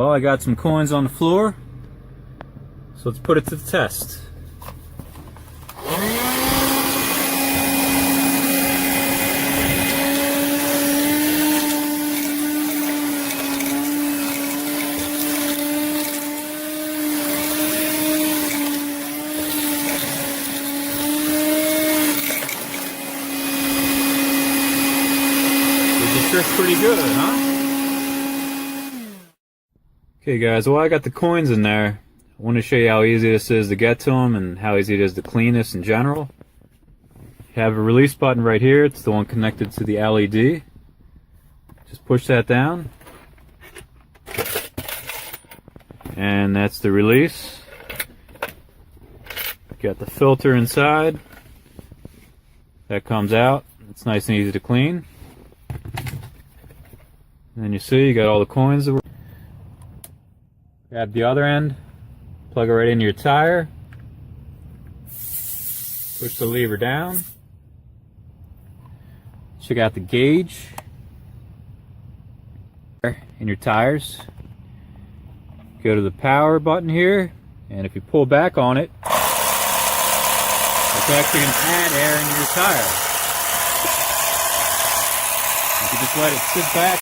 Well, I got some coins on the floor, so let's put it to the test. The trick's pretty good, huh? Okay guys, well I got the coins in there. I want to show you how easy this is to get to them and how easy it is to clean this in general. You have a release button right here. It's the one connected to the LED. Just push that down. And that's the release. Got the filter inside. That comes out. It's nice and easy to clean. And then you see you got all the coins that were. Grab the other end, plug it right into your tire, push the lever down, check out the gauge in your tires, go to the power button here, and if you pull back on it, it's actually going to add air into your tire. You can just let it sit back.